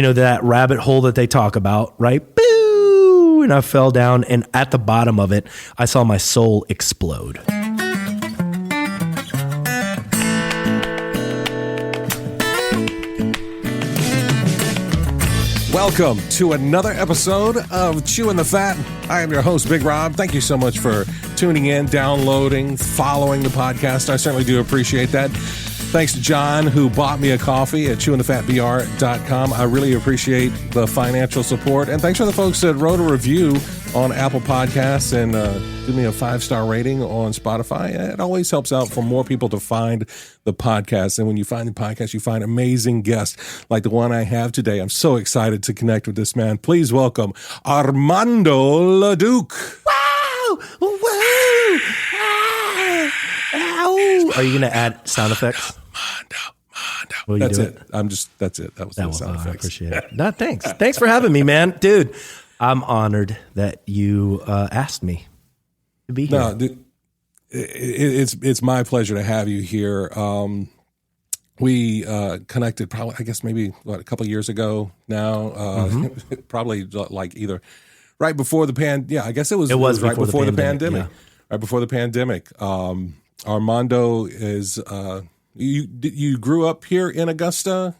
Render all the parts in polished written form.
that rabbit hole that they talk about, right? Boo! And I fell down, and at the bottom of it, I saw my soul explode. Welcome to another episode of Chewing the Fat. I am your host, Big Rob. Thank you so much for tuning in, downloading, following the podcast. I certainly do appreciate that. Thanks to John, who bought me a coffee at chewingthefatbr.com. I really appreciate the financial support. And thanks for the folks that wrote a review on Apple Podcasts and give me a 5-star rating on Spotify. It always helps out for more people to find the podcast. And when you find the podcast, you find amazing guests like the one I have today. I'm so excited to connect with this man. Please welcome Armando Leduc. Wow! Woo! Ow! Are you going to add sound effects? Will you do it? That's it. That was the sound effects. I appreciate it. No, thanks. Thanks for having me, man. Dude, I'm honored that you asked me to be here. No, dude, it's my pleasure to have you here. We connected probably, I guess maybe a couple of years ago now. Probably like either right before the I guess it was right before the pandemic. Yeah. Right before the pandemic. Armando is you grew up here in Augusta.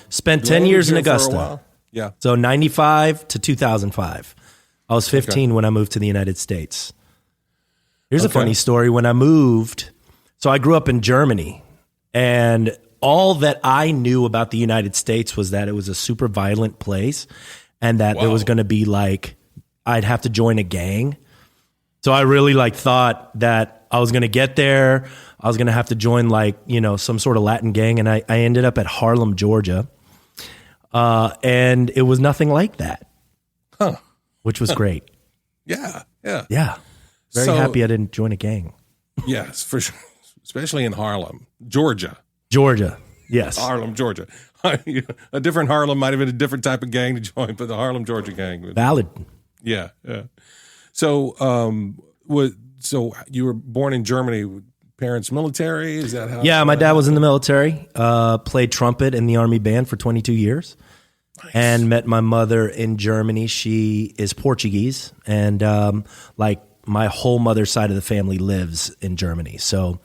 Spent 10 years in Augusta. For a while. Yeah. So 95 to 2005. I was 15 when I moved to the United States. Here's a funny story. When I moved, so I grew up in Germany, and all that I knew about the United States was that it was a super violent place, and that there was going to be I'd have to join a gang. So I really thought that I was going to get there. I was going to have to join some sort of Latin gang. And I ended up at Harlem, Georgia. And it was nothing like that, which was great. Yeah. Very happy I didn't join a gang. Yes, for sure. Especially in Harlem, Georgia. Yes. Harlem, Georgia. A different Harlem might have been a different type of gang to join, but the Harlem, Georgia gang. Valid. Yeah. So, so you were born in Germany. Parents military? Is that how? Yeah, my dad was in the military. Played trumpet in the Army band for 22 years. Nice. And met my mother in Germany. She is Portuguese, and my whole mother's side of the family lives in Germany. So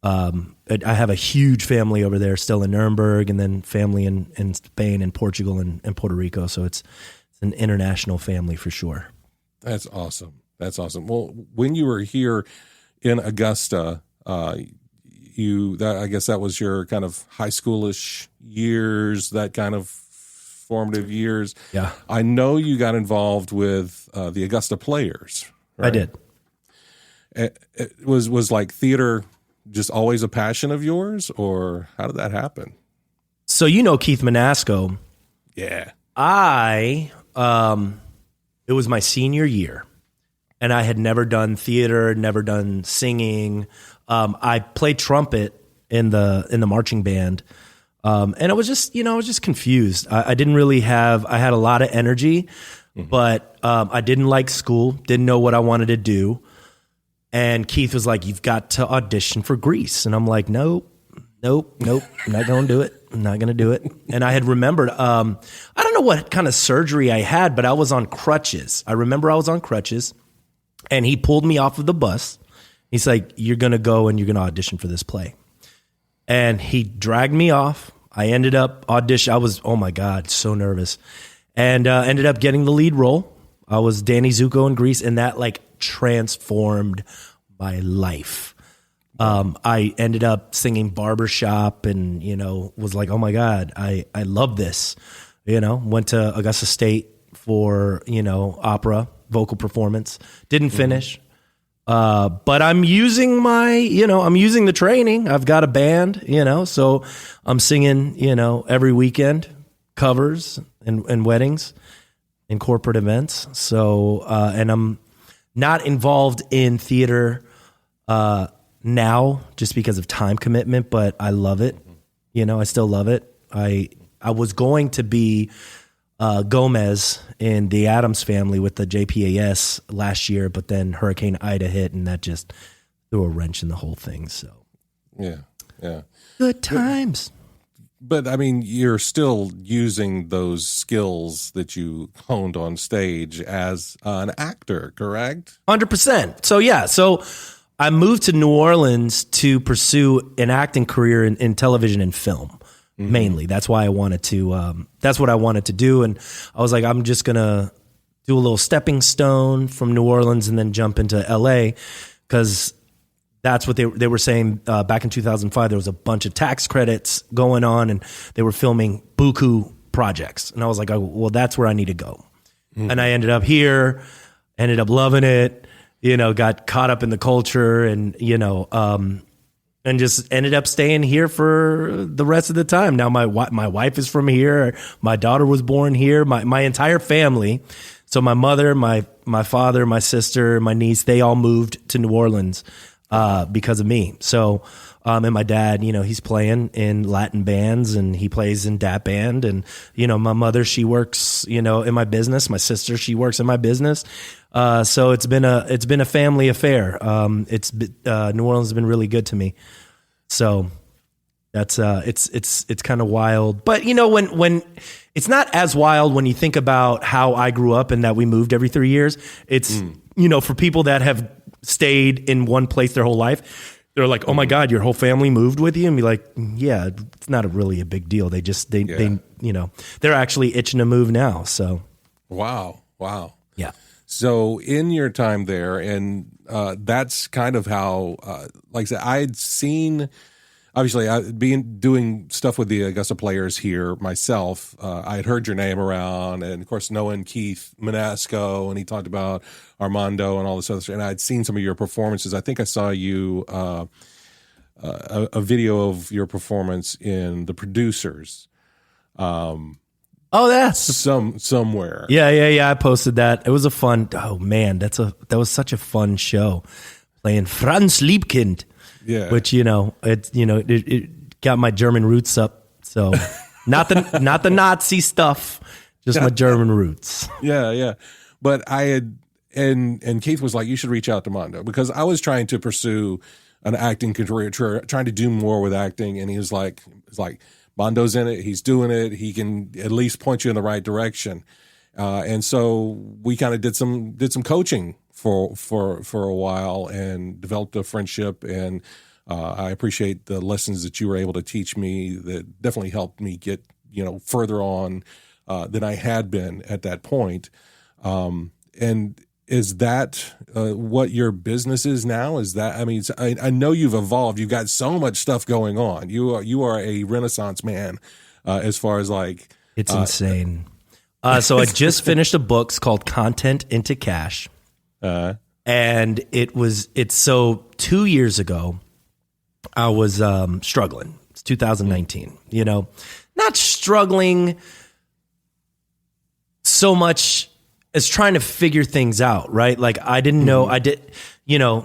I have a huge family over there, still in Nuremberg, and then family in Spain and Portugal and Puerto Rico. So it's an international family for sure. That's awesome. Well, when you were here in Augusta, I guess that was your kind of high schoolish years, that kind of formative years. Yeah. I know you got involved with the Augusta Players. Right? I did. It was theater just always a passion of yours, or how did that happen? So Keith Manasco. Yeah. It was my senior year, and I had never done theater, never done singing. I played trumpet in the marching band, and I was just confused. I didn't really have. I had a lot of energy, but I didn't like school. Didn't know what I wanted to do. And Keith was like, "You've got to audition for Grease," and I'm like, "Nope, I'm not going to do it. I'm not going to do it." And I had remembered, I don't know what kind of surgery I had, but I was on crutches. I remember I was on crutches, and he pulled me off of the bus. He's like, "You're going to go and you're going to audition for this play." And he dragged me off. I ended up audition. I was, oh my God, so nervous. And ended up getting the lead role. I was Danny Zuko in Grease, and that transformed my life. I ended up singing Barbershop and, was like, oh my God, I love this. Went to Augusta State for, opera, vocal performance. Didn't finish. But I'm using I'm using the training. I've got a band, so I'm singing, every weekend, covers and weddings and corporate events. So, and I'm not involved in theater, now just because of time commitment, but I love it. I still love it. I was going to be Gomez in the Addams Family with the JPAS last year, but then Hurricane Ida hit, and that just threw a wrench in the whole thing. So yeah, good times. But I mean, you're still using those skills that you honed on stage as an actor, correct? 100%. So yeah, so I moved to New Orleans to pursue an acting career in television and film, mainly. That's why I wanted to. That's what I wanted to do, and I was like, I'm just gonna do a little stepping stone from New Orleans and then jump into LA, because that's what they were saying back in 2005. There was a bunch of tax credits going on, and they were filming buku projects. And I was like, oh, well, that's where I need to go. And I ended up here, ended up loving it, got caught up in the culture, and, and just ended up staying here for the rest of the time. Now my wife is from here. My daughter was born here. My entire family. So my mother, my father, my sister, my niece, they all moved to New Orleans because of me. So, and my dad, he's playing in Latin bands, and he plays in dat band. And, my mother, she works, in my business. My sister, she works in my business. So it's been a family affair. New Orleans has been really good to me. So that's, it's kind of wild, but when it's not as wild when you think about how I grew up and that we moved every 3 years. It's, for people that have stayed in one place their whole life, they're like, oh my God, your whole family moved with you? And be like, yeah, it's not really a big deal. They they're actually itching to move now. So. Wow. Yeah. So in your time there, and that's kind of how, like I said, I'd seen, obviously, doing stuff with the Augusta Players here myself. I had heard your name around, and of course, knowing Keith Manasco, and he talked about Armando and all this other stuff. And I'd seen some of your performances. I think I saw you a video of your performance in The Producers. Oh, that's somewhere. Yeah. I posted that. It was a fun. Oh man, that was such a fun show, playing Franz Liebkind. Yeah, which it got my German roots up. So not the Nazi stuff, just my German roots. Yeah. But I had and Keith was like, you should reach out to Mondo, because I was trying to pursue an acting career, trying to do more with acting, and he was like, Mondo's in it. He's doing it. He can at least point you in the right direction. And so we kind of did some coaching for a while and developed a friendship. And I appreciate the lessons that you were able to teach me that definitely helped me get, further on than I had been at that point. And is that what your business is now? Is that, I know you've evolved. You've got so much stuff going on. You are a Renaissance man as far as like. It's insane. So I just finished a book. It's called Content into Cash. And so 2 years ago, I was struggling. It's 2019, not struggling so much as trying to figure things out, right? Like I didn't know,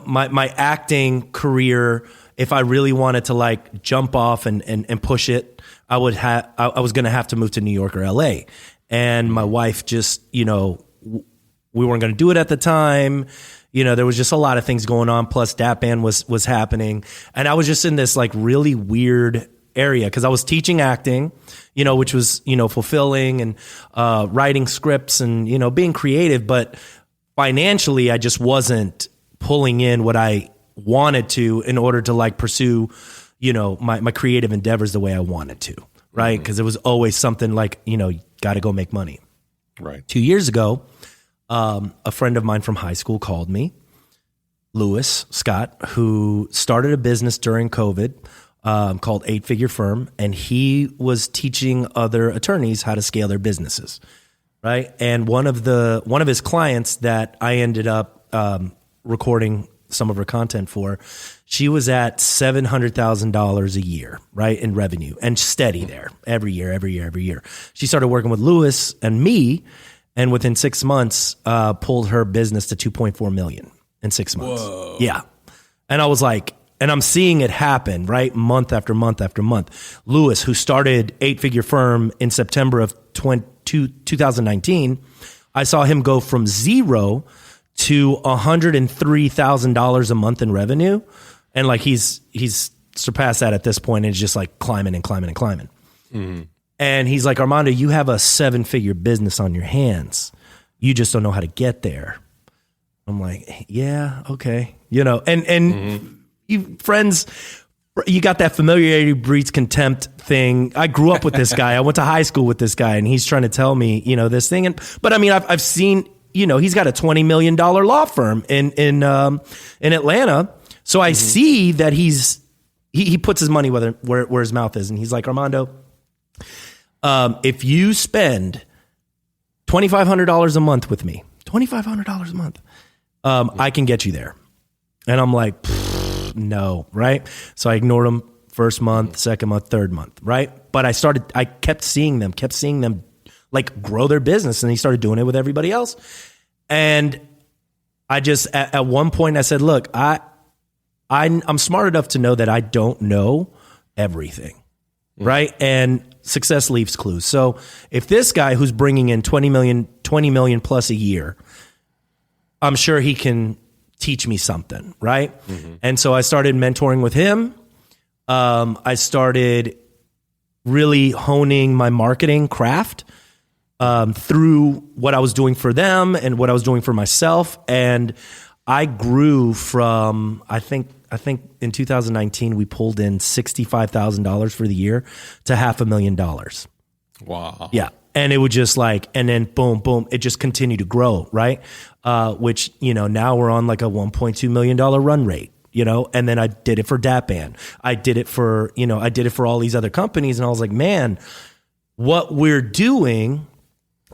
my acting career, if I really wanted to like jump off and push it, I was going to have to move to New York or LA. And my wife just, we weren't going to do it at the time. There was just a lot of things going on. Plus dat band was happening. And I was just in this like really weird area, because I was teaching acting, which was, fulfilling, and writing scripts and, being creative. But financially, I just wasn't pulling in what I wanted to in order to like pursue, my creative endeavors the way I wanted to. Right. Because it was always something like, got to go make money. Right. 2 years ago, a friend of mine from high school called me, Lewis Scott, who started a business during COVID called 8-Figure Firm, and he was teaching other attorneys how to scale their businesses, right? And one of his clients that I ended up recording some of her content for, she was at $700,000 a year, right, in revenue, and steady there every year. She started working with Lewis and me, and within 6 months, pulled her business to $2.4 million in 6 months. Whoa. Yeah, and I was like. And I'm seeing it happen, right? Month after month after month. Lewis, who started 8-Figure Firm in September of 2019, I saw him go from zero to $103,000 a month in revenue. And like he's surpassed that at this point, and it's just like climbing and climbing and climbing. And he's like, Armando, you have a 7-figure business on your hands. You just don't know how to get there. I'm like, yeah, okay. And you friends, you got that familiarity breeds contempt thing. I grew up with this guy. I went to high school with this guy, and he's trying to tell me, this thing. But I mean, I've seen, he's got a $20 million law firm in Atlanta. So I see that he puts his money where his mouth is. And he's like, Armando, if you spend $2,500 a month with me, $2,500 a month, I can get you there. And I'm like, no, right? So I ignored him first month, second month, third month, right? But I kept seeing them like grow their business, and he started doing it with everybody else. And I just, at one point I said, look, I'm smart enough to know that I don't know everything, right? And success leaves clues. So if this guy who's bringing in 20 million plus a year, I'm sure he can teach me something, right? And so I started mentoring with him. I started really honing my marketing craft through what I was doing for them and what I was doing for myself. And I grew from, I think in 2019, we pulled in $65,000 for the year to $500,000. Wow. Yeah. And it would just and then boom, boom, it just continued to grow, right? Which, now we're on like a $1.2 million run rate, and then I did it for Dat Band. I did it for all these other companies. And I was like, man, what we're doing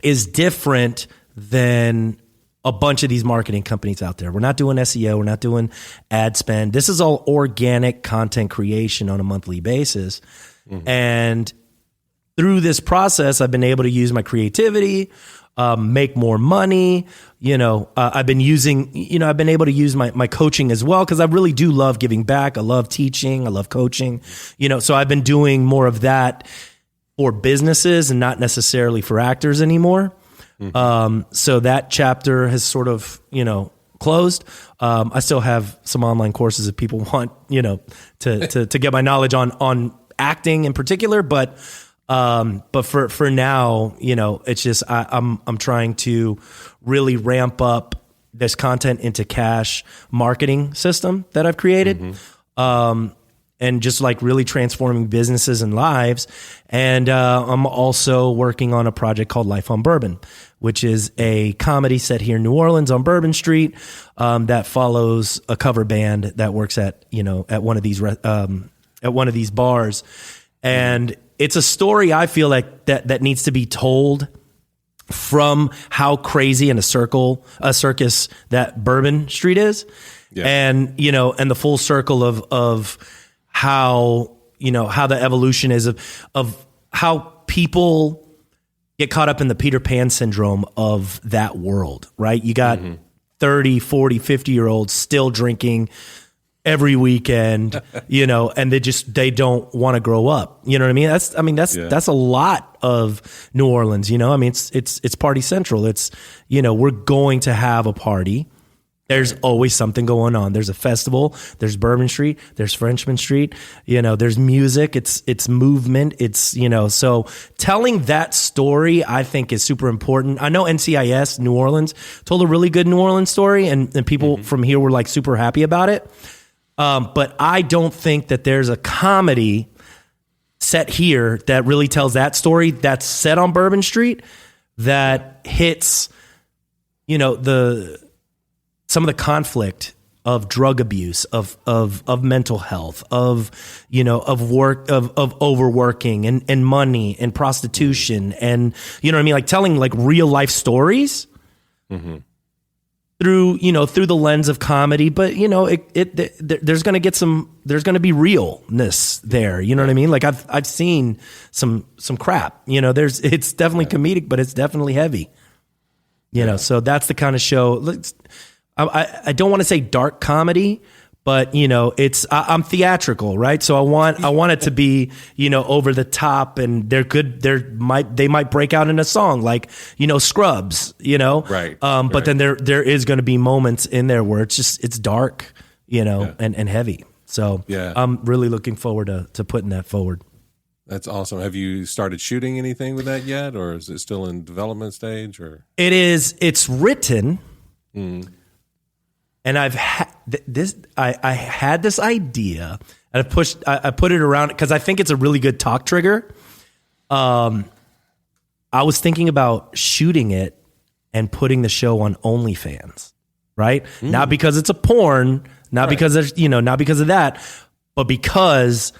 is different than a bunch of these marketing companies out there. We're not doing SEO. We're not doing ad spend. This is all organic content creation on a monthly basis. And through this process, I've been able to use my creativity, make more money. I've been able to use my coaching as well, because I really do love giving back. I love teaching. I love coaching. So I've been doing more of that for businesses and not necessarily for actors anymore. So that chapter has sort of, closed. I still have some online courses if people want, to get my knowledge on acting in particular, but for now, it's just, I'm trying to really ramp up this content into cash marketing system that I've created. And just really transforming businesses and lives. And I'm also working on a project called Life on Bourbon, which is a comedy set here in New Orleans on Bourbon Street that follows a cover band that works at one of these bars. And it's a story I feel like that needs to be told from how crazy in a circus that Bourbon Street is. Yeah. And the full circle of how the evolution is of how people get caught up in the Peter Pan syndrome of that world, right? You got 30, 40, 50-year-olds still drinking every weekend, and they don't want to grow up. You know what I mean? That's a lot of New Orleans, it's party central. It's, we're going to have a party. There's always something going on. There's a festival, there's Bourbon Street, there's Frenchman Street, there's music, it's movement, it's, so telling that story I think is super important. I know NCIS New Orleans told a really good New Orleans story, and people from here were super happy about it. But I don't think that there's a comedy set here that really tells that story that's set on Bourbon Street that hits, some of the conflict of drug abuse, of mental health, of work, of overworking and money and prostitution, and telling real life stories through the lens of comedy. But there's going to be realness there. You know what I mean? I've seen some crap. It's definitely comedic, but it's definitely heavy. So that's the kind of show. I don't want to say dark comedy, but I'm theatrical, right? So I want it to be, over the top, and they might break out in a song like, Scrubs, right. But then there is going to be moments in there where it's dark, and heavy. So I'm really looking forward to putting that forward. That's awesome. Have you started shooting anything with that yet, or is it still in development stage? Or it's written, and I've had this. I had this idea, and I put it around because I think it's a really good talk trigger. I was thinking about shooting it and putting the show on OnlyFans, right? Not because it's a porn, not because there's not because of that, but because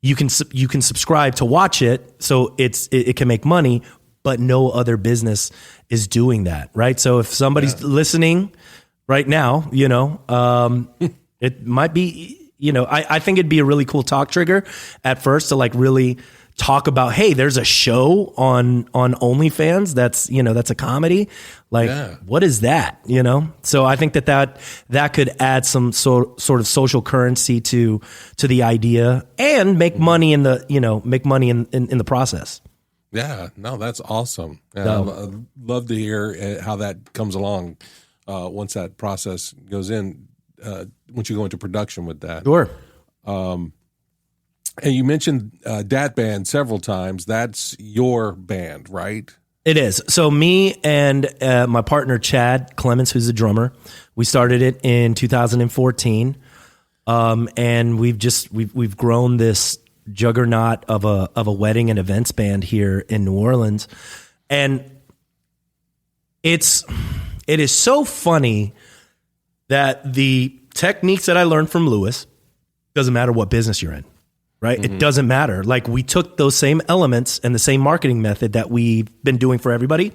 you can subscribe to watch it, so it can make money, but no other business is doing that, right? So if somebody's listening right now, it might be, I think it'd be a really cool talk trigger at first to like really talk about, hey, there's a show on OnlyFans that's a comedy. Like, what is that? So I think that could add some sort of social currency to the idea and make money in the in the process. Yeah, no, that's awesome. I'd love to hear how that comes along once that process goes in. Once you go into production with that, sure. And you mentioned Dat Band several times. That's your band, right? It is. So me and my partner, Chad Clements, who's a drummer, we started it in 2014. And we've grown this juggernaut of a wedding and events band here in New Orleans. And it is so funny that the techniques that I learned from Lewis, doesn't matter what business you're in. Right? It doesn't matter. Like, we took those same elements and the same marketing method that we've been doing for everybody,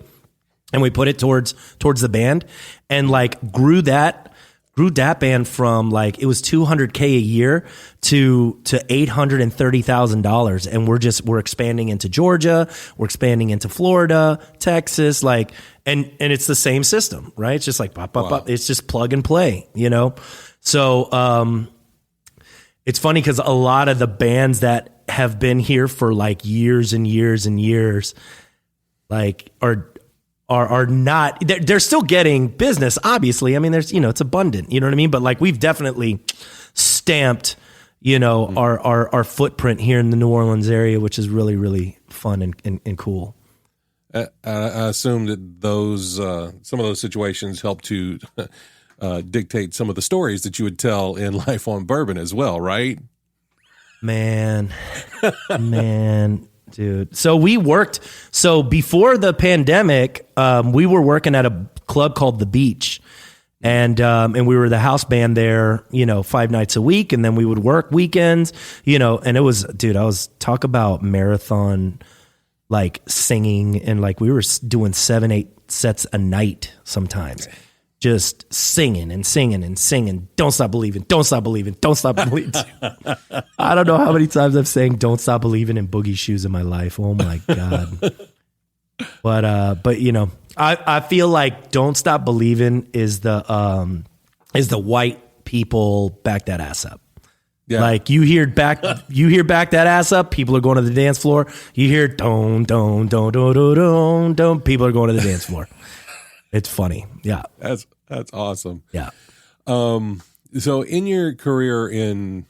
and we put it towards the band, and like grew that band from like, it was $200K a year to $830,000. And we're expanding into Georgia, we're expanding into Florida, Texas, like, and it's the same system, right? It's just like pop, pop, pop. It's just plug and play, So, it's funny because a lot of the bands that have been here for like years and years and years, like are not, they're still getting business. Obviously. I mean, there's, it's abundant, you know what I mean? But like, we've definitely stamped, our footprint here in the New Orleans area, which is really, really fun and cool. I assume that those, some of those situations help to dictate some of the stories that you would tell in Life on Bourbon as well, right? Man, dude. So before the pandemic, we were working at a club called The Beach, and we were the house band there, 5 nights a week. And then we would work weekends, and it was, dude, talk about marathon, like singing, and like we were doing 7-8 sets a night sometimes. Just singing and singing and singing. Don't stop believing. Don't stop believing. Don't stop believing. I don't know how many times I've sang "Don't Stop Believing" in Boogie Shoes in my life. Oh my God. But I feel like "Don't Stop Believing" is the white people back that ass up. Yeah. Like you hear back that ass up, people are going to the dance floor. You hear don't, people are going to the dance floor. It's funny. Yeah. That's awesome. Yeah. So in your career you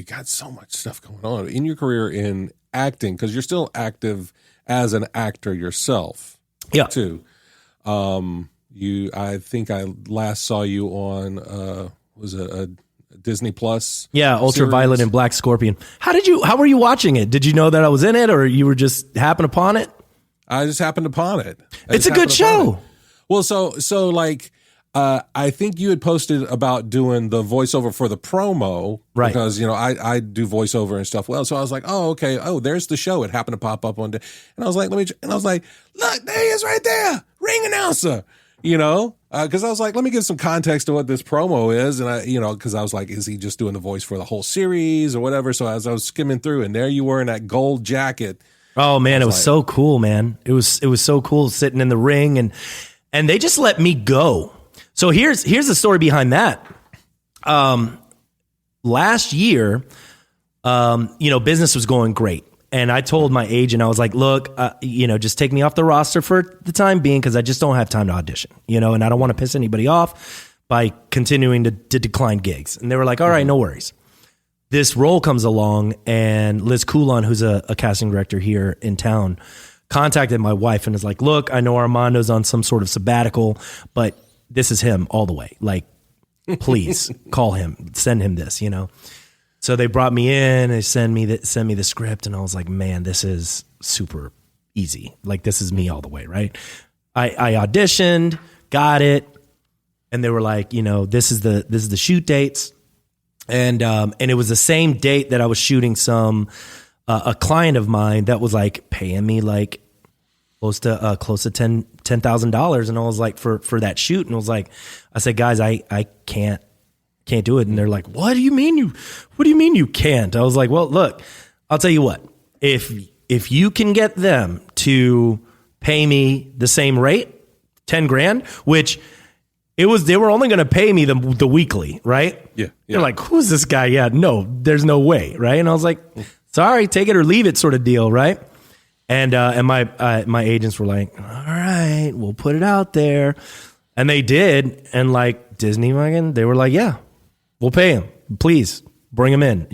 got so much stuff going on in your career in acting, because you're still active as an actor yourself. Yeah. Too. I think I last saw you on, was it a Disney Plus? Yeah. Ultraviolet and Black Scorpion. How were you watching it? Did you know that I was in it, or you were just happened upon it? I just happened upon it. It's a good show. Well, so like, I think you had posted about doing the voiceover for the promo, right? Because I do voiceover and stuff. Well, so I was like, oh, okay. Oh, there's the show. It happened to pop up one day, and I was like, look, there he is, right there, ring announcer. Because I was like, let me give some context to what this promo is, and because I was like, is he just doing the voice for the whole series or whatever? So as I was skimming through, and there you were in that gold jacket. Oh man, it was so cool, man. It was so cool sitting in the ring, and they just let me go. So here's the story behind that. Last year, business was going great, and I told my agent, I was like, look, just take me off the roster for the time being, because I just don't have time to audition, and I don't want to piss anybody off by continuing to decline gigs. And they were like, all right, no worries. this role comes along, and Liz Coulon, who's a casting director here in town, contacted my wife and is like, look, I know Armando's on some sort of sabbatical, but this is him all the way. Like, please call him, send him this, So they brought me in, they send me the script, and I was like, man, this is super easy. Like, this is me all the way, right? I auditioned, got it, and they were like, this is the shoot dates. And it was the same date that I was shooting a client of mine that was like paying me like close to $10,000. And I was like, for that shoot. And I said, guys, I can't do it. And they're like, what do you mean you can't? I was like, well, look, I'll tell you what, if you can get them to pay me the same rate, 10 grand, which they were only going to pay me the weekly, right? Yeah. They're like, who's this guy? Yeah, no, there's no way, right? And I was like, sorry, take it or leave it sort of deal, right? And my agents were like, all right, we'll put it out there. And they did. And like Disney, they were like, yeah, we'll pay him. Please bring him in,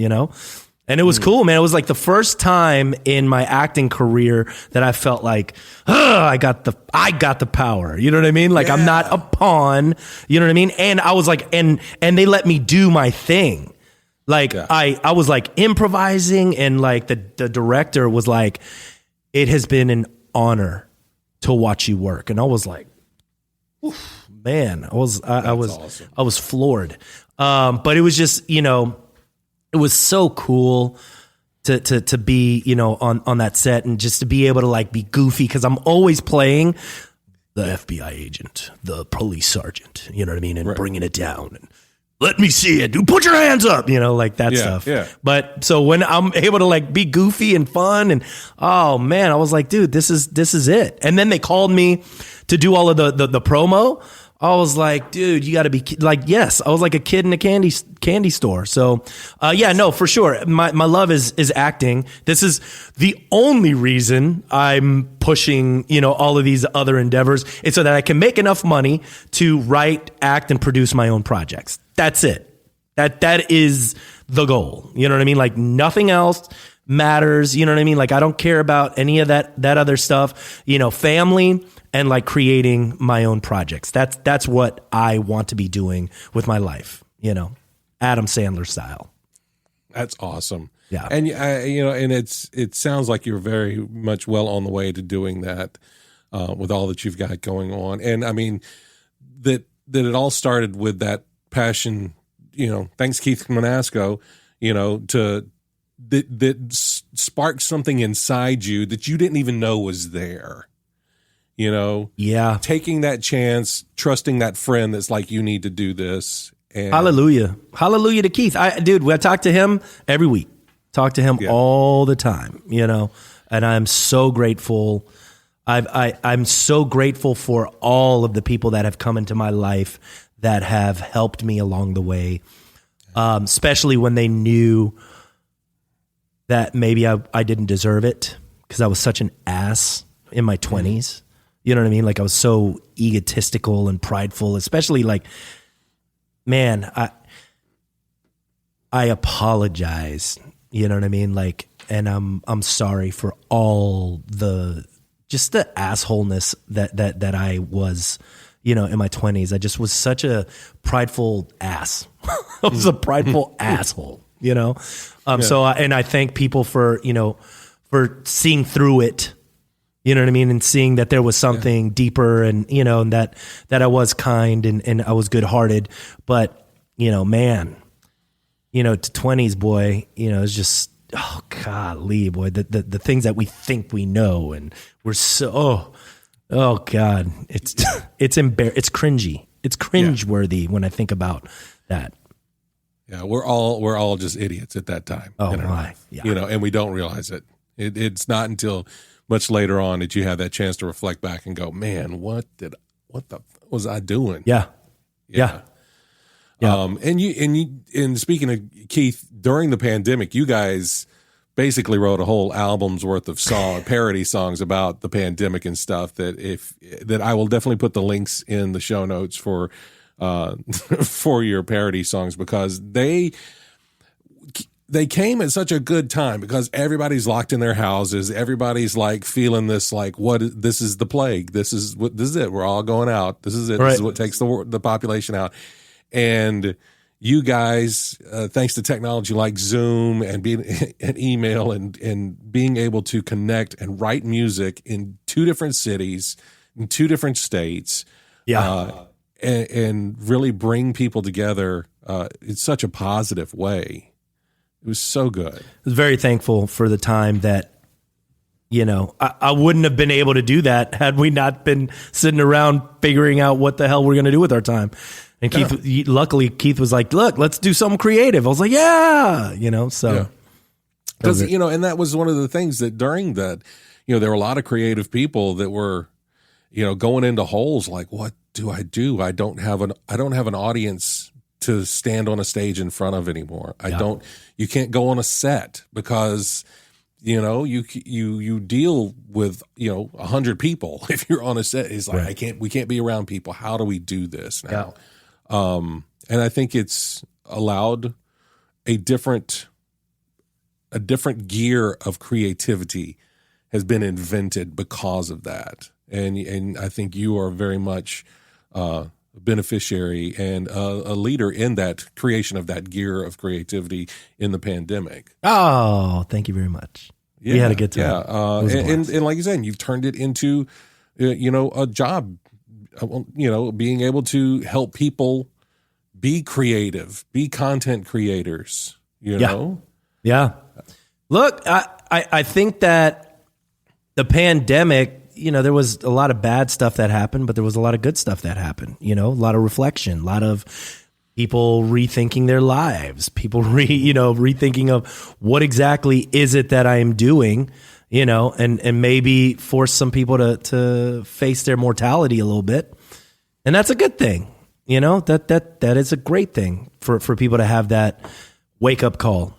And it was cool, man. It was like the first time in my acting career that I felt like, I got the power. You know what I mean? Like, I'm not a pawn. You know what I mean? And I was like, and they let me do my thing. Like, I was like improvising, and like the director was like, it has been an honor to watch you work. And I was like, man, I was awesome. I was floored. But it was just, it was so cool to be, on that set, and just to be able to like be goofy, because I'm always playing the FBI agent, the police sergeant, you know what I mean? And bringing it down and let me see it. Put your hands up, like that stuff. Yeah. But so when I'm able to like be goofy and fun, and oh man, I was like, dude, this is it. And then they called me to do all of the promo. I was like, dude, you got to be like, yes. I was like a kid in a candy store. So, no, for sure. My love is acting. This is the only reason I'm pushing, all of these other endeavors. It's so that I can make enough money to write, act, and produce my own projects. That's it. That is the goal. You know what I mean? Like, nothing else matters. You know what I mean? Like, I don't care about any of that other stuff, family, and like creating my own projects. That's what I want to be doing with my life, Adam Sandler style. That's awesome. Yeah. And and it sounds like you're very much well on the way to doing that with all that you've got going on. And I mean, that it all started with that passion, thanks Keith Monasco, that sparked something inside you that you didn't even know was there. Taking that chance, trusting that friend that's like, you need to do this. And hallelujah to Keith. I talk to him every week, talk to him all the time, and I'm so grateful. I'm so grateful for all of the people that have come into my life that have helped me along the way, especially when they knew that maybe I didn't deserve it because I was such an ass in my 20s. You know what I mean? Like, I was so egotistical and prideful, especially like, man, I apologize. You know what I mean? Like, and I'm sorry for all the assholeness that I was, in my 20s. I just was such a prideful ass. I was a prideful asshole, So, and I thank people for seeing through it. You know what I mean? And seeing that there was something deeper, and, and that I was kind and I was good hearted, but, man, to 20s, boy, it's just, oh golly, boy, the things that we think we know, and we're so, oh God, it's cringy. It's cringeworthy when I think about that. Yeah. We're all just idiots at that time. Oh my, yeah. And we don't realize it. It's not until much later on that you have that chance to reflect back and go, man, what was I doing? Yeah. And speaking of Keith, during the pandemic, you guys basically wrote a whole album's worth of parody songs about the pandemic and stuff that I will definitely put the links in the show notes for your parody songs, because they came at such a good time because everybody's locked in their houses. Everybody's like feeling this, like, this is the plague. This is it. We're all going out. This is it. Right. This is what takes the population out. And you guys, thanks to technology like Zoom and email and being able to connect and write music in 2 different cities, in 2 different states, and really bring people together in such a positive way. It was so good. I was very thankful for the time that, I wouldn't have been able to do that had we not been sitting around figuring out what the hell we're going to do with our time. And luckily Keith was like, look, let's do something creative. I was like, so. Because, and that was one of the things that during that, there were a lot of creative people that were, going into holes like, what do? I don't have an audience to stand on a stage in front of anymore. You can't go on a set because, you deal with, 100 people. If you're on a set, it's like, we can't be around people. How do we do this now? Yeah. And I think it's allowed a different gear of creativity has been invented because of that. And I think you are very much, beneficiary and a leader in that creation of that gear of creativity in the pandemic. Oh, thank you very much. Yeah, we had a good time. Yeah. And like you said, you've turned it into, a job, being able to help people be creative, be content creators, know? Yeah. Look, I think that the pandemic, there was a lot of bad stuff that happened, but there was a lot of good stuff that happened, a lot of reflection, a lot of people rethinking their lives, people rethinking of what exactly is it that I am doing, and maybe force some people to face their mortality a little bit. And that's a good thing. That is a great thing for people to have that wake up call.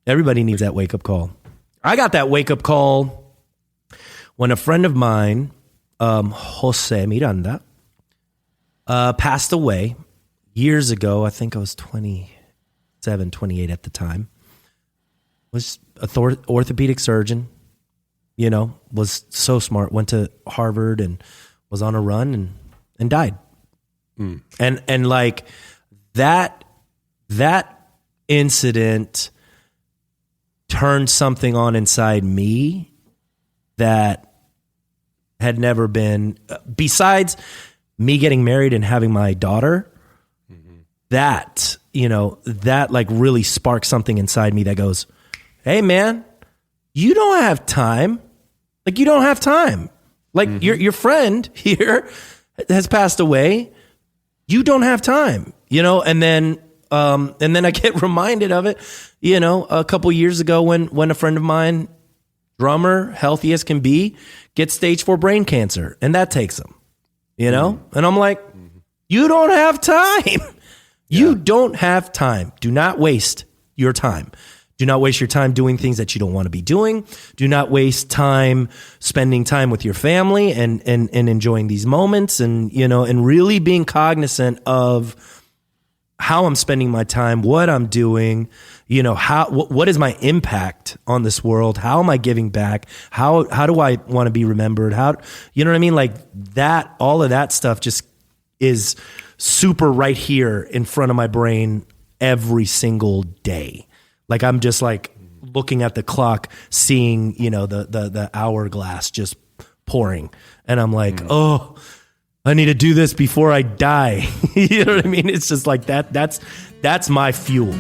Everybody needs that wake up call. I got that wake up call when a friend of mine, Jose Miranda, passed away years ago. I think I was 27, 28 at the time. Was a orthopedic surgeon, was so smart, went to Harvard and was on a run and died. Mm. And like that incident turned something on inside me that had never been, besides me getting married and having my daughter, that like really sparked something inside me that goes, hey man, you don't have time. Like you don't have time. Like your friend here has passed away. You don't have time, and then I get reminded of it, a couple years ago when a friend of mine, drummer, healthy as can be, gets stage 4 brain cancer, and that takes him, and I'm like, you don't have time. You don't have time. Do not waste your time. Do not waste your time doing things that you don't want to be doing. Do not waste time spending time with your family and enjoying these moments and really being cognizant of how I'm spending my time, what I'm doing, what is my impact on this world? How am I giving back? How do I want to be remembered? How, you know what I mean? Like that, all of that stuff just is super right here in front of my brain every single day. Like I'm just like looking at the clock, seeing, the hourglass just pouring. And I'm like, oh, I need to do this before I die. You know what I mean? It's just like that. That's my fuel.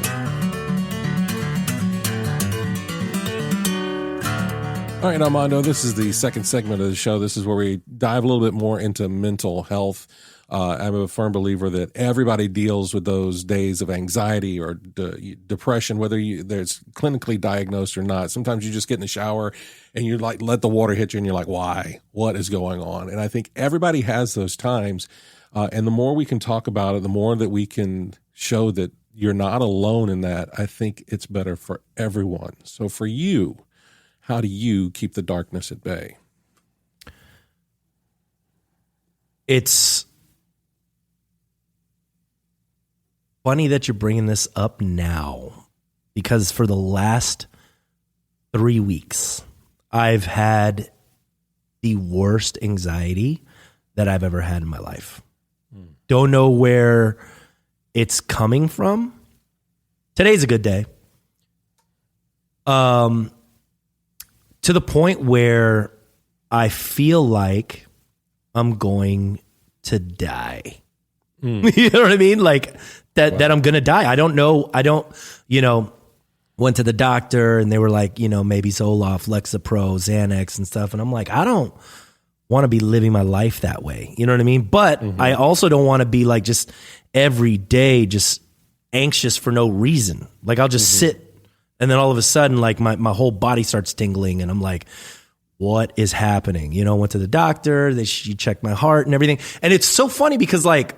All right, Armando, this is the second segment of the show. This is where we dive a little bit more into mental health. I'm a firm believer that everybody deals with those days of anxiety or depression, whether there's clinically diagnosed or not. Sometimes you just get in the shower and you like let the water hit you and you're like, why? What is going on? And I think everybody has those times. And the more we can talk about it, the more that we can show that you're not alone in that, I think it's better for everyone. So for you, how do you keep the darkness at bay? It's funny that you're bringing this up now because for the last 3 weeks, I've had the worst anxiety that I've ever had in my life. Don't know where it's coming from. Today's a good day. To the point where I feel like I'm going to die. You know what I mean? Like that I'm going to die. I don't know. Went to the doctor and they were like, maybe Zoloft, Lexapro, Xanax and stuff. And I'm like, I don't want to be living my life that way. You know what I mean? But I also don't want to be like just every day, just anxious for no reason. Like I'll just sit and then all of a sudden, like my whole body starts tingling and I'm like, what is happening? Went to the doctor, she checked my heart and everything. And it's so funny because like,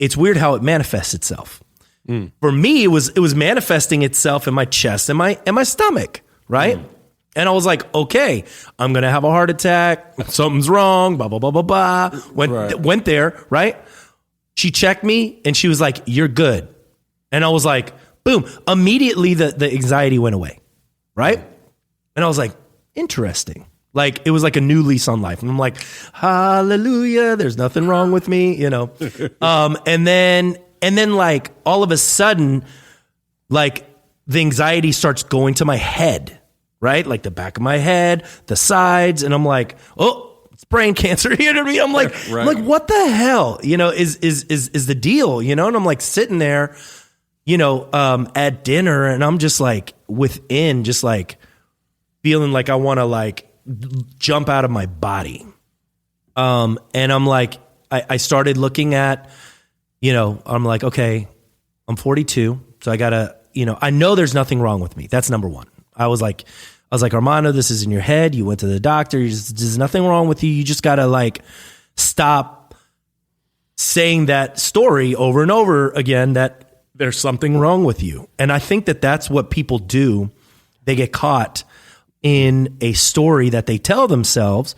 it's weird how it manifests itself. For me, it was manifesting itself in my chest and my stomach, right? And I was like, okay, I'm gonna have a heart attack. Something's wrong. Blah blah blah blah blah. Went there, right? She checked me and she was like, "You're good." And I was like, boom! Immediately, the anxiety went away, right? And I was like, interesting. Like it was like a new lease on life. And I'm like, hallelujah! There's nothing wrong with me, And then like all of a sudden, like the anxiety starts going to my head, right? Like the back of my head, the sides. And I'm like, oh, it's brain cancer. You know what I mean? I'm like, what the hell, is the deal, And I'm like sitting there, at dinner and I'm just like within just like feeling like I want to like jump out of my body. And I'm like, I started looking at, I'm like, okay, I'm 42. So I gotta, I know there's nothing wrong with me. That's number one. I was like, Armando, this is in your head. You went to the doctor. There's nothing wrong with you. You just gotta like stop saying that story over and over again that there's something wrong with you. And I think that that's what people do. They get caught in a story that they tell themselves.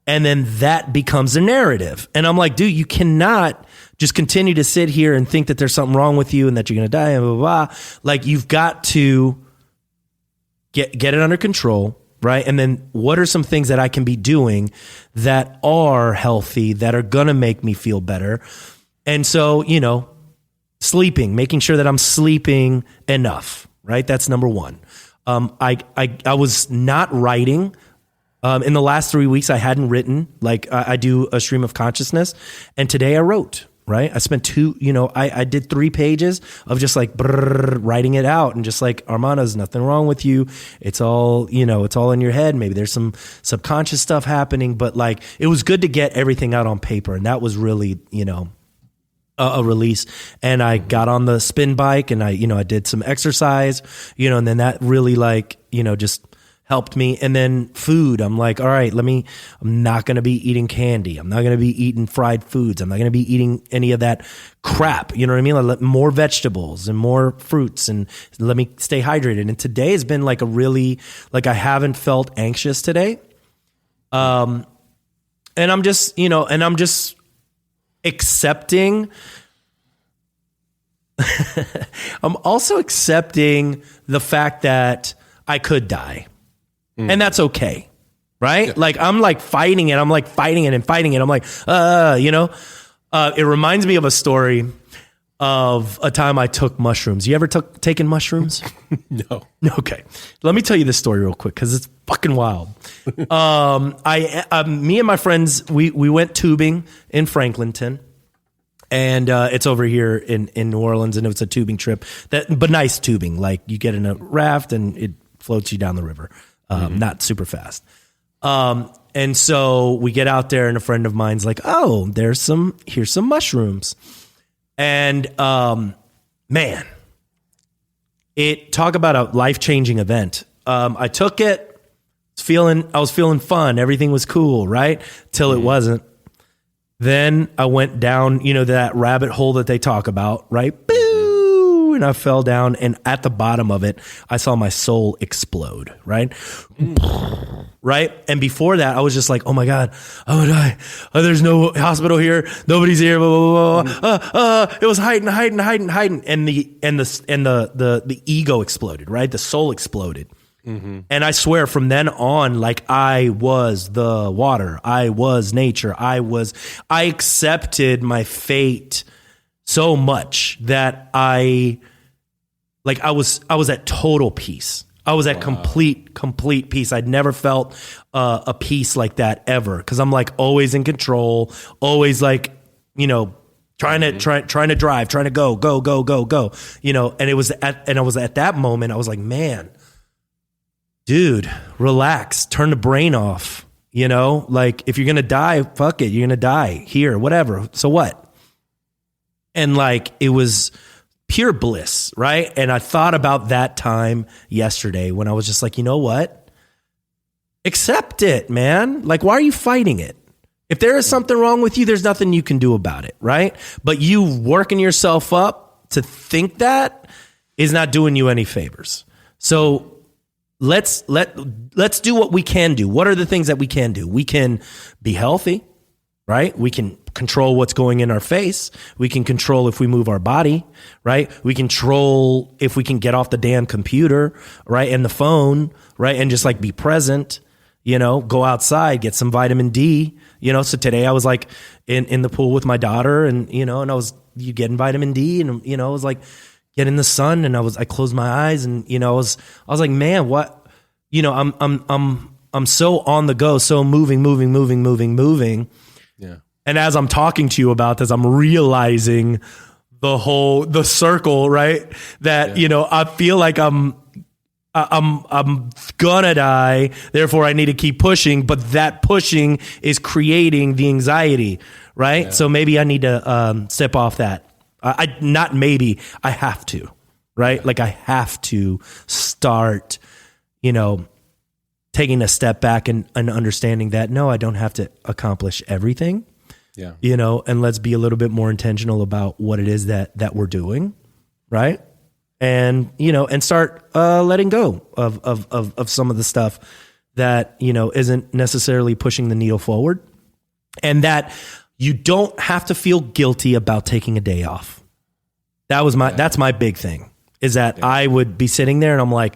And then that becomes a narrative. And I'm like, dude, you cannot just continue to sit here and think that there's something wrong with you and that you're going to die and blah, blah, blah. Like you've got to get it under control, right? And then what are some things that I can be doing that are healthy, that are going to make me feel better? And so, sleeping, making sure that I'm sleeping enough, right? That's number one. I was not writing. In the last 3 weeks, I hadn't written. Like I do a stream of consciousness, and today I wrote. Right, I spent I did 3 pages of just like writing it out, and just like Armando, there's nothing wrong with you. It's all it's all in your head. Maybe there's some subconscious stuff happening, but like it was good to get everything out on paper, and that was really a release. And I got on the spin bike, and I did some exercise, and then that really like just helped me. And then food, I'm like, all right, I'm not going to be eating candy. I'm not going to be eating fried foods. I'm not going to be eating any of that crap. You know what I mean? Like more vegetables and more fruits, and let me stay hydrated. And today has been like a really, like I haven't felt anxious today. And I'm just, accepting. I'm also accepting the fact that I could die. And that's okay, right? Yeah. Like I'm like fighting it. I'm like fighting it and fighting it. I'm like, it reminds me of a story of a time I took mushrooms. You ever taken mushrooms? No. Okay. Let me tell you this story real quick because it's fucking wild. Me and my friends, we went tubing in Franklinton. And it's over here in New Orleans, and it's a tubing trip, but nice tubing. Like you get in a raft and it floats you down the river. Not super fast. And so we get out there and a friend of mine's like, oh, here's some mushrooms. And, man, talk about a life-changing event. I took it, I was feeling fun. Everything was cool, right? Till it wasn't. Then I went down, that rabbit hole that they talk about, right? Boo! and I fell down, and at the bottom of it, I saw my soul explode, right? Right? And before that, I was just like, oh my God, I'm gonna die. Oh, there's no hospital here. Nobody's here. Blah, blah, blah. It was hiding. And the ego exploded, right? The soul exploded. Mm-hmm. And I swear from then on, like I was the water, I was nature, I accepted my fate so much that I was at total peace. I was at complete peace. I'd never felt a peace like that ever. 'Cause I'm like always in control, always like, trying to drive, trying to go, and I was at that moment, I was like, man, dude, relax, turn the brain off, like if you're going to die, fuck it. You're going to die here, whatever. So what? And like, it was pure bliss. Right. And I thought about that time yesterday when I was just like, you know what? Accept it, man. Like, why are you fighting it? If there is something wrong with you, there's nothing you can do about it. Right. But you working yourself up to think that is not doing you any favors. So let's do what we can do. What are the things that we can do? We can be healthy, right? We can control what's going in our face. We can control if we move our body, right? We control if we can get off the damn computer, right? And the phone, right? And just like be present, go outside, get some vitamin D, So today I was like in the pool with my daughter and, and I was getting vitamin D and, I was like, get in the sun, and I closed my eyes, and I was like, man, what, I'm so on the go, so moving. Yeah. And as I'm talking to you about this, I'm realizing the circle, right? That I feel like I'm gonna die, therefore I need to keep pushing, but that pushing is creating the anxiety, right? Yeah. So maybe I need to step off that. I have to, right? Yeah. Like I have to start, taking a step back and understanding that, no, I don't have to accomplish everything, and let's be a little bit more intentional about what it is that we're doing. Right. And, and start letting go of some of the stuff that, isn't necessarily pushing the needle forward, and that you don't have to feel guilty about taking a day off. That's my big thing, is that I would be sitting there and I'm like,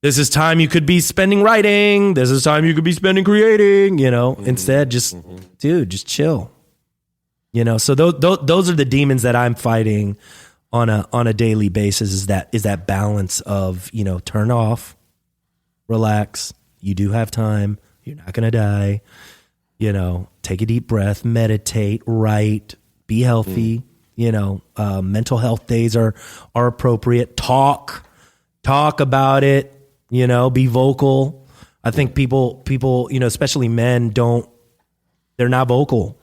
this is time you could be spending writing. This is time you could be spending creating, instead just, dude, just chill, so those are the demons that I'm fighting on a daily basis, is that balance of, turn off, relax. You do have time. You're not going to die. Take a deep breath, meditate, write, be healthy. Mental health days are appropriate. Talk about it, be vocal. I think people, especially men they're not vocal.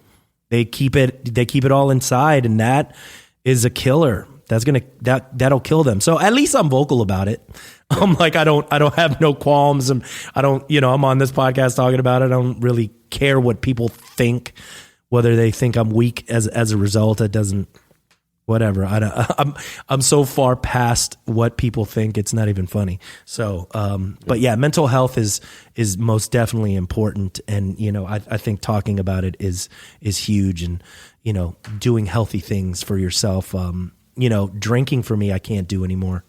They keep it all inside, and that is a killer. That'll kill them. So at least I'm vocal about it. I'm like, I don't have no qualms, and I don't, I'm on this podcast talking about it. I don't really care what people think, whether they think I'm weak as a result. It doesn't, whatever. I'm so far past what people think, it's not even funny. So, but yeah, mental health is most definitely important. And, I think talking about it is huge, and, doing healthy things for yourself. Drinking for me, I can't do anymore.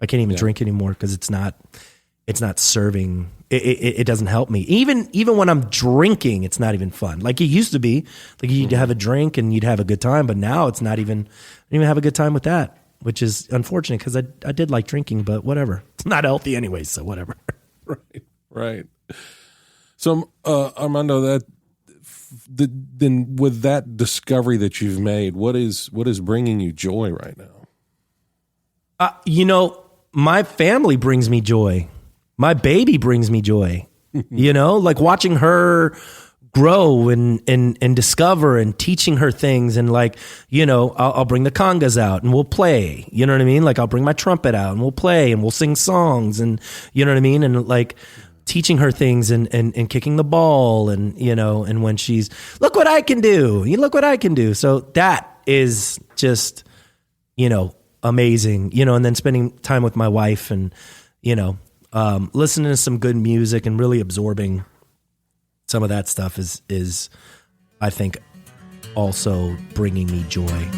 I can't even drink anymore, because it's not serving. It doesn't help me. Even when I'm drinking, it's not even fun. Like it used to be. Like you'd have a drink and you'd have a good time, but now it's not even. I don't even have a good time with that, which is unfortunate, because I did like drinking, but whatever. It's not healthy anyway, so whatever. Right. So Armando, then with that discovery that you've made, what is bringing you joy right now? My family brings me joy. My baby brings me joy, like watching her grow and discover, and teaching her things. And like, I'll bring the congas out and we'll play, you know what I mean? Like I'll bring my trumpet out and we'll play and we'll sing songs, and you know what I mean? And like teaching her things and kicking the ball, and, and when she's, look what I can do. You look what I can do. So that is just, amazing, and then spending time with my wife and, listening to some good music and really absorbing some of that stuff is I think also bringing me joy.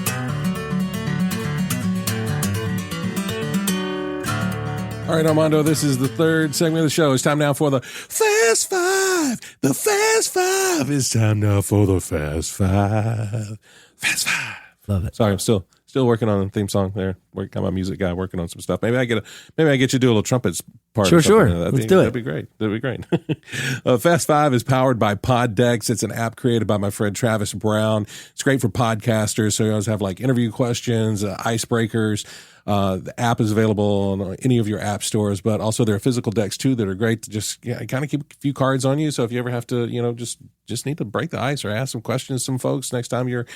All right, Armando, this is the third segment of the show. It's time now for the Fast Five. The Fast Five. It's time now for the Fast Five. Fast Five. Love it. Sorry, I'm still working on the theme song there. Got my music guy working on some stuff. Maybe I get you to do a little trumpets part. Sure. Let's do it. That'd be great. Fast Five is powered by Poddex. It's an app created by my friend Travis Brown. It's great for podcasters. So you always have like interview questions, icebreakers. The app is available on any of your app stores, but also there are physical decks too that are great to just kind of keep a few cards on you. So if you ever have to, just need to break the ice or ask some questions to some folks next time you're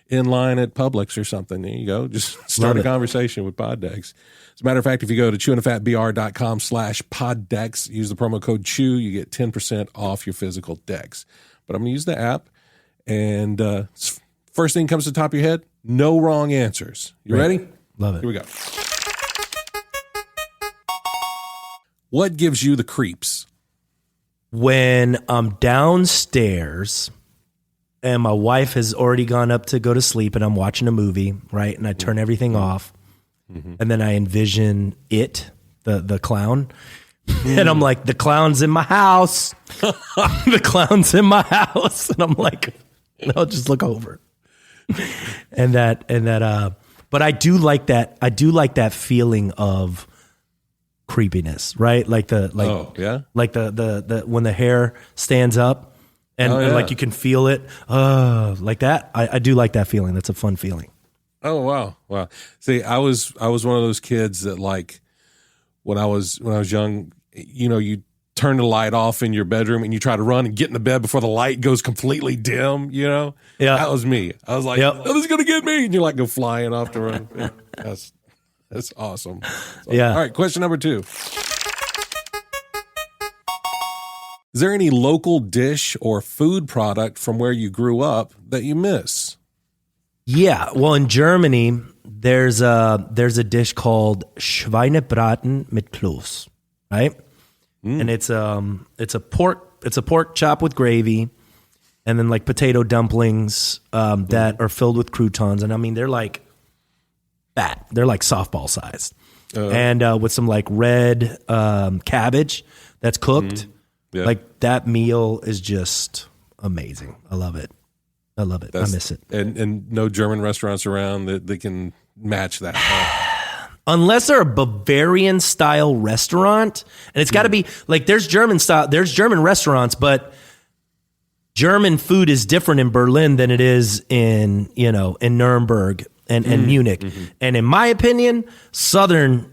in line at Publix or something, there you go. Just start a conversation with Poddex. As a matter of fact, if you go to chewinthefatbr.com/Poddex, use the promo code CHEW, you get 10% off your physical decks. But I'm going to use the app, and first thing comes to the top of your head, no wrong answers. You ready? Love it. Here we go. What gives you the creeps? When I'm downstairs and my wife has already gone up to go to sleep and I'm watching a movie, right? And I turn everything off. And then I envision it, the clown. And I'm like, the clown's in my house. The clown's in my house. And I'm like, I'll just look over. But I do like that. I do like that feeling of creepiness, right? Like the when the hair stands up and like you can feel it, like that. I do like that feeling. That's a fun feeling. Oh wow. See, I was one of those kids that like when I was young, you turn the light off in your bedroom and you try to run and get in the bed before the light goes completely dim, Yeah. That was me. I was like, oh, this is going to get me. And you like go flying off to run. Yeah, that's awesome. Yeah. All right. Question number 2. Is there any local dish or food product from where you grew up that you miss? Yeah. Well, in Germany, there's a dish called Schweinebraten mit Kloß, right? And it's a pork chop with gravy, and then like potato dumplings that are filled with croutons, and I mean they're like fat, they're like softball sized, and with some like red cabbage that's cooked. Yeah. Like that meal is just amazing. I love it. I miss it. And no German restaurants around that can match that. Unless they're a Bavarian style restaurant, and it's got to be like there's German restaurants, but German food is different in Berlin than it is in Nuremberg and Munich. And in my opinion, southern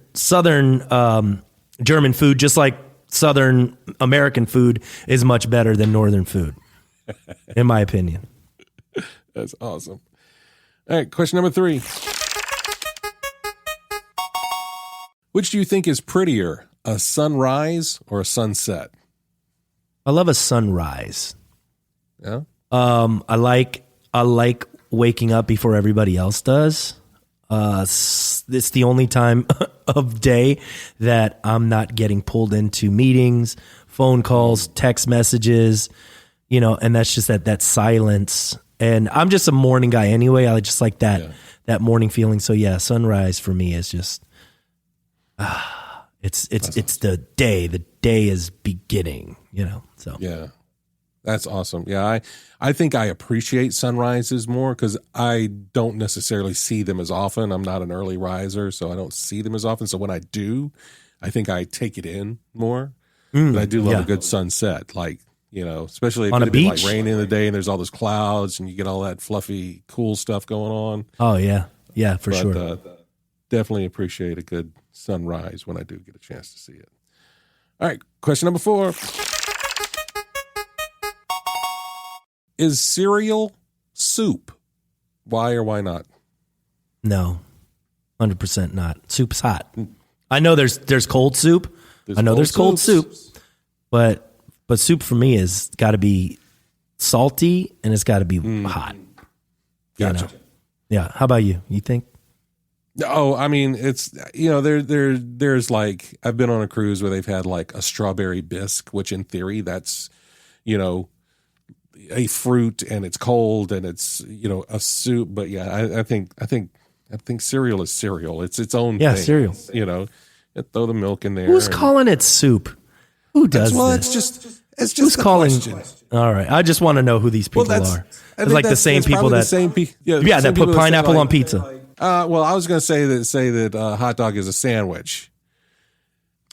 German food, just like southern American food, is much better than northern food, in my opinion. That's awesome. All right, question number 3. Which do you think is prettier, a sunrise or a sunset? I love a sunrise. Yeah. I like waking up before everybody else does. It's the only time of day that I'm not getting pulled into meetings, phone calls, text messages, and that's just that silence. And I'm just a morning guy anyway. I just like that morning feeling. So yeah, sunrise for me is just it's the day. The day is beginning, So yeah, that's awesome. Yeah, I think I appreciate sunrises more because I don't necessarily see them as often. I'm not an early riser, so I don't see them as often. So when I do, I think I take it in more. But I do love a good sunset, like especially if on a beach, like raining in the day and there's all those clouds and you get all that fluffy, cool stuff going on. Oh yeah, for sure. Definitely appreciate a good sunrise when I do get a chance to see it. All right, question number 4. Is cereal soup? Why or why not? No, 100% not. Soup's hot. I know there's cold soup. There's cold soup, but soup for me has got to be salty and it's got to be hot. Gotcha. Yeah. How about you? You think? Oh, I mean, it's, there's like, I've been on a cruise where they've had like a strawberry bisque, which in theory that's, a fruit and it's cold and it's, a soup. But yeah, I think cereal is cereal. It's its own thing. Cereal. Throw the milk in there. Who's calling it soup? Who does this? It's just who's calling? Question. All right, I just want to know who these people are. It's like the same people that that put pineapple on pizza. Well, I was going to say that hot dog is a sandwich.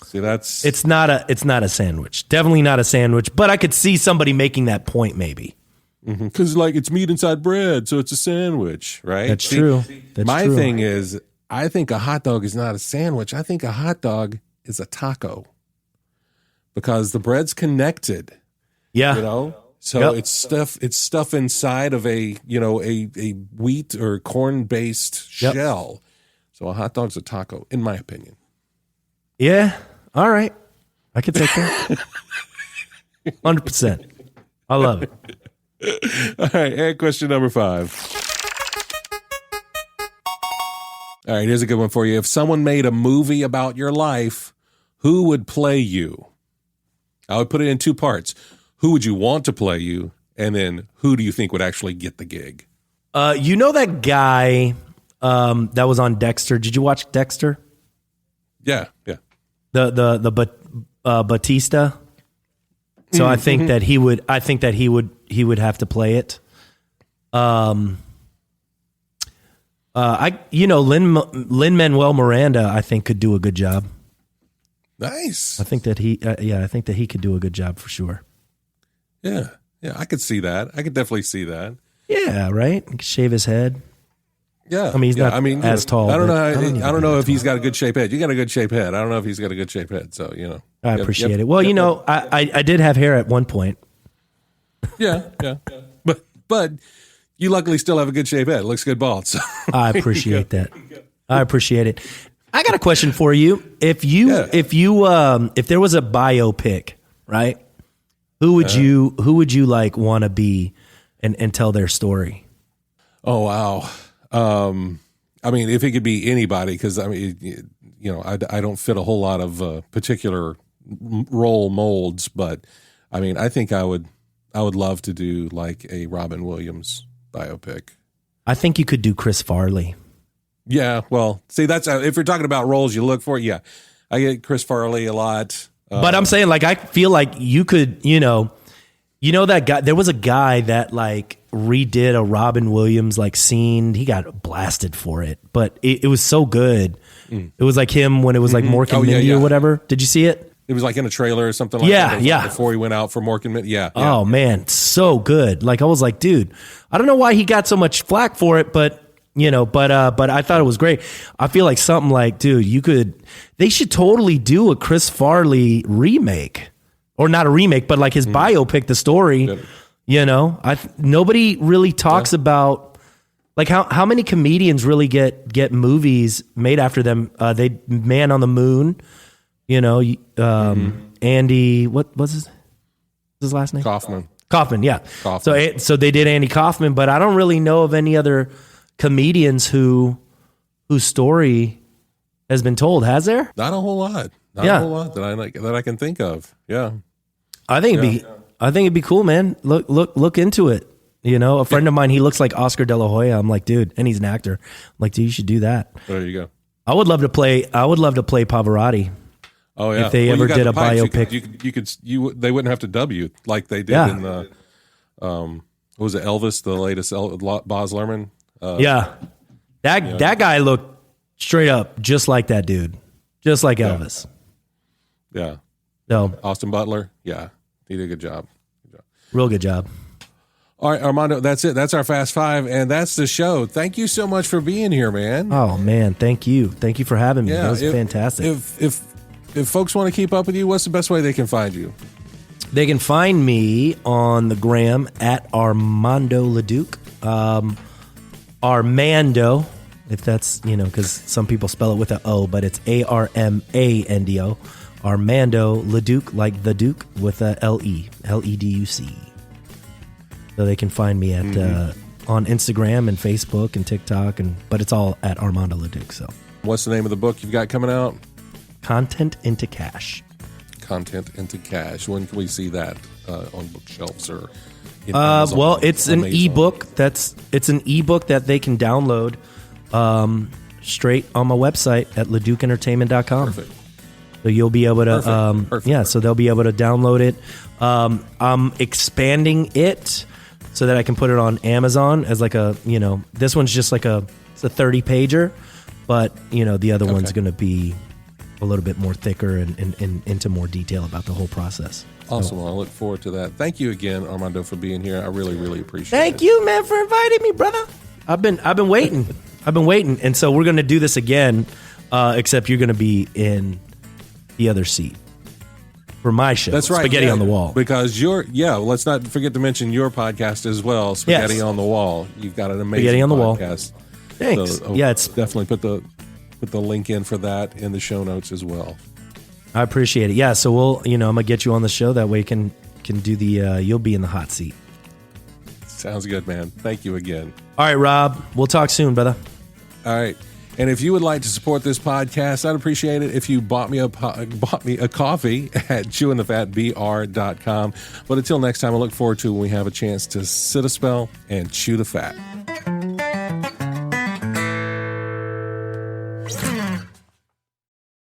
See, it's not a sandwich. Definitely not a sandwich. But I could see somebody making that point, maybe. Because like it's meat inside bread, so it's a sandwich, right? That's true. My thing is, I think a hot dog is not a sandwich. I think a hot dog is a taco because the bread's connected. Yeah. So it's stuff inside of a wheat or corn based shell. So a hot dog's a taco, in my opinion. Yeah. All right. I can take that. 100%. I love it. All right. And question number 5. All right. Here's a good one for you. If someone made a movie about your life, who would play you? I would put it in 2 parts. Who would you want to play you? And then who do you think would actually get the gig? That guy that was on Dexter. Did you watch Dexter? Yeah. The Batista. So I think that he would. I think that he would have to play it. Lin-Manuel Miranda, I think, could do a good job. Nice. I think that he. I think that he could do a good job for sure. Yeah. I could see that. I could definitely see that. Yeah. Right. He could shave his head. Yeah. I mean, he's not as tall. I don't know. I don't know if he's got a good shaped head. You got a good shaped head. I don't know if he's got a good shaped head. So, I appreciate it. Well, I did have hair at one point. Yeah. But you luckily still have a good shaped head. It looks good bald. So. I appreciate that. I appreciate it. I got a question for you. If there was a biopic, right? Who would you like want to be and tell their story? Oh, wow. I mean, if it could be anybody, because I mean, I don't fit a whole lot of particular role molds, but I mean, I think I would love to do like a Robin Williams biopic. I think you could do Chris Farley. Yeah, well, see, that's if you're talking about roles you look for. Yeah, I get Chris Farley a lot, but I'm saying like I feel like you could, that guy. There was a guy that like redid a Robin Williams like scene. He got blasted for it, but it was so good. It was like him when it was like Mork and Mindy or whatever. Did you see it? It was like in a trailer or something like that. Yeah. Before he went out for Mork and Mindy. Yeah. Oh man, so good. Like I was like, dude, I don't know why he got so much flack for it, but I thought it was great. I feel like something like, dude, they should totally do a Chris Farley remake, or not a remake, but like his biopic, the story. Yep. Nobody really talks about like how many comedians really get movies made after them. They Man on the Moon, Andy, what was his last name? Kaufman, yeah. Kaufman. So they did Andy Kaufman, but I don't really know of any other comedians whose story has been told. Has there? Not a whole lot. Not a whole lot that I can think of. Yeah. I think it'd be cool, man. Look into it. A friend of mine, he looks like Oscar De La Hoya. I'm like, dude, and he's an actor. I'm like, dude, you should do that. There you go. I would love to play Pavarotti. Oh yeah. If they ever did a biopic, they wouldn't have to dub you like they did in the what was it, Elvis, the latest Baz Luhrmann. That guy looked straight up just like that dude, just like Elvis. Yeah. No. Austin Butler. Yeah. He did a good job. Real good job. All right, Armando, that's it. That's our Fast Five, and that's the show. Thank you so much for being here, man. Oh, man. Thank you. Thank you for having me. That was fantastic. If folks want to keep up with you, what's the best way they can find you? They can find me on the gram at Armando Leduc. Armando, if that's, because some people spell it with an O, but it's Armando. Armando Leduc, like the Duke, with a L-E, Leduc. So they can find me at on Instagram and Facebook and TikTok, but it's all at Armando Leduc. So, what's the name of the book you've got coming out? Content into Cash. Content into Cash. When can we see that on bookshelves or? Amazon, well, it's an ebook. It's an ebook that they can download straight on my website at leducentertainment.com. Perfect. So you'll be able to, Perfect. So they'll be able to download it. I'm expanding it so that I can put it on Amazon as like a, this one's just like it's a 30 pager, but the other one's going to be a little bit more thicker and into more detail about the whole process. Awesome. Well, I look forward to that. Thank you again, Armando, for being here. I really, really appreciate it. Thank you, man, for inviting me, brother. I've been waiting. And so we're going to do this again, except you're going to be in the other seat for my show. That's right. Spaghetti on the Wall. Because let's not forget to mention your podcast as well, Spaghetti on the Wall. You've got an amazing Spaghetti on the podcast. Wall. Thanks. So, it's definitely put the link in for that in the show notes as well. I appreciate it. Yeah, so we'll, I'm going to get you on the show. That way you can do the, you'll be in the hot seat. Sounds good, man. Thank you again. All right, Rob. We'll talk soon, brother. All right. And if you would like to support this podcast, I'd appreciate it if you bought me a coffee at chewingthefatbr.com. But until next time, I look forward to when we have a chance to sit a spell and chew the fat.